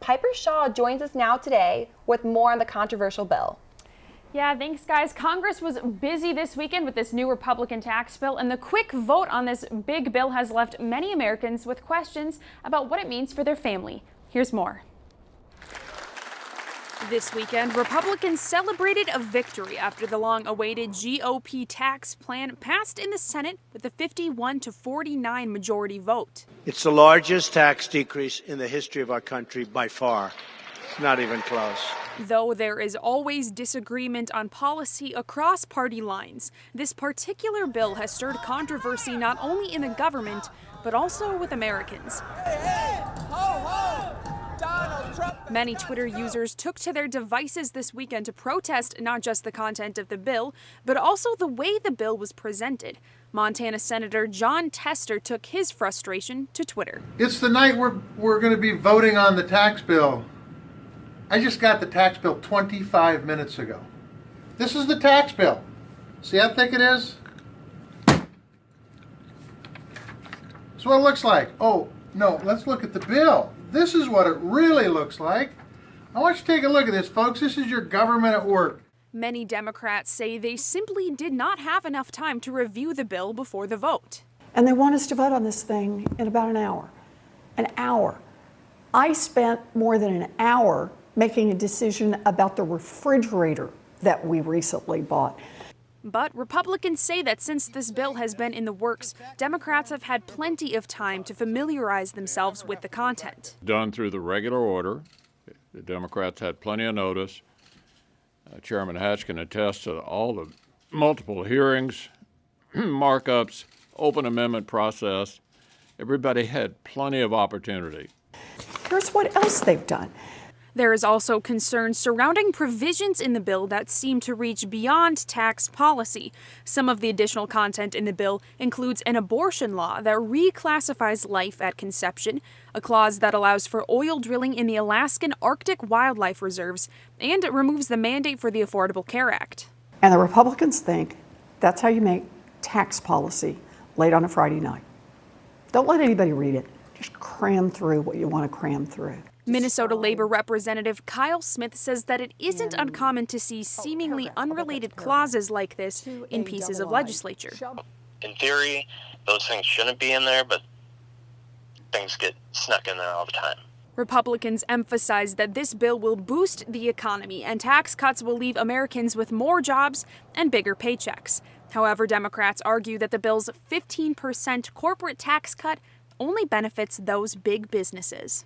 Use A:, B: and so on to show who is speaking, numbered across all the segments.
A: Piper Shaw joins us now today with more on the controversial bill.
B: Yeah, thanks, guys. Congress was busy this weekend with this new Republican tax bill, and the quick vote on this big bill has left many Americans with questions about what it means for their family. Here's more. This weekend, Republicans celebrated a victory after the long-awaited GOP tax plan passed in the Senate with a 51-49 majority vote.
C: It's the largest tax decrease in the history of our country by far. It's not even close.
B: Though there is always disagreement on policy across party lines, this particular bill has stirred controversy not only in the government, but also with Americans.
D: Hey, ho, ho. Donald Trump.
B: Many Twitter users took to their devices this weekend to protest not just the content of the bill, but also the way the bill was presented. Montana Senator John Tester took his frustration to Twitter.
E: It's the night we're going to be voting on the tax bill. I just got the tax bill 25 minutes ago. This is the tax bill. See how thick it is? That's what it looks like. Oh, no, let's look at the bill. This is what it really looks like. I want you to take a look at this, folks. This is your government at work.
B: Many Democrats say they simply did not have enough time to review the bill before the vote.
F: And they want us to vote on this thing in about an hour. An hour. I spent more than an hour making a decision about the refrigerator that we recently bought.
B: But Republicans say that since this bill has been in the works, Democrats have had plenty of time to familiarize themselves with the content.
G: Done through the regular order. The Democrats had plenty of notice. Chairman Hatch can attest to all the multiple hearings, markups, open amendment process. Everybody had plenty of opportunity.
F: Here's what else they've done.
B: There is also concern surrounding provisions in the bill that seem to reach beyond tax policy. Some of the additional content in the bill includes an abortion law that reclassifies life at conception, a clause that allows for oil drilling in the Alaskan Arctic wildlife reserves, and it removes the mandate for the Affordable Care Act.
F: And the Republicans think that's how you make tax policy late on a Friday night. Don't let anybody read it. Just cram through what you want to cram through.
B: Minnesota Labor Representative Kyle Smith says that it isn't uncommon to see seemingly unrelated clauses like this in pieces of legislature.
H: In theory, those things shouldn't be in there, but things get snuck in there all the time.
B: Republicans emphasize that this bill will boost the economy and tax cuts will leave Americans with more jobs and bigger paychecks. However, Democrats argue that the bill's 15% corporate tax cut only benefits those big businesses.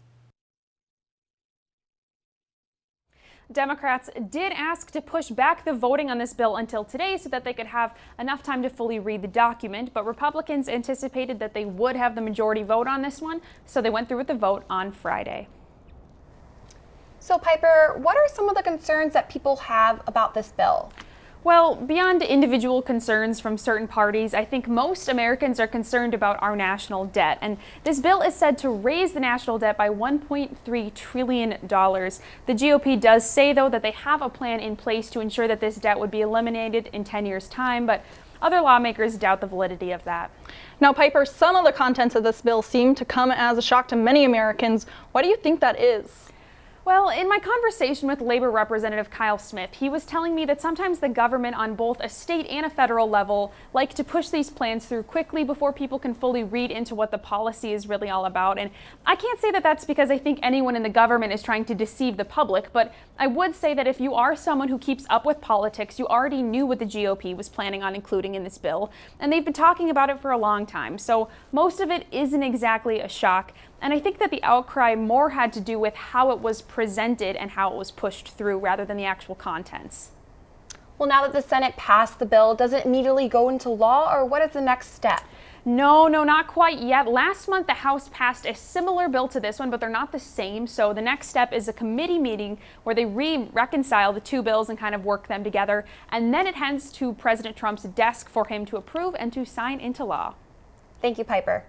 B: Democrats did ask to push back the voting on this bill until today so that they could have enough time to fully read the document, but Republicans anticipated that they would have the majority vote on this one, so they went through with the vote on Friday.
A: So Piper, what are some of the concerns that people have about this bill?
B: Well, beyond individual concerns from certain parties, I think most Americans are concerned about our national debt. And this bill is said to raise the national debt by $1.3 trillion. The GOP does say, though, that they have a plan in place to ensure that this debt would be eliminated in 10 years' time, but other lawmakers doubt the validity of that.
I: Now, Piper, some of the contents of this bill seem to come as a shock to many Americans. Why do you think that is?
B: Well, in my conversation with Labor Representative Kyle Smith, he was telling me that sometimes the government on both a state and a federal level like to push these plans through quickly before people can fully read into what the policy is really all about. And I can't say that that's because I think anyone in the government is trying to deceive the public, but I would say that if you are someone who keeps up with politics, you already knew what the GOP was planning on including in this bill, and they've been talking about it for a long time. So most of it isn't exactly a shock. And I think that the outcry more had to do with how it was presented and how it was pushed through rather than the actual contents.
A: Well, now that the Senate passed the bill, does it immediately go into law, or what is the next step?
B: No, not quite yet. Last month, the House passed a similar bill to this one, but they're not the same. So the next step is a committee meeting where they reconcile the two bills and kind of work them together. And then it heads to President Trump's desk for him to approve and to sign into law.
A: Thank you, Piper.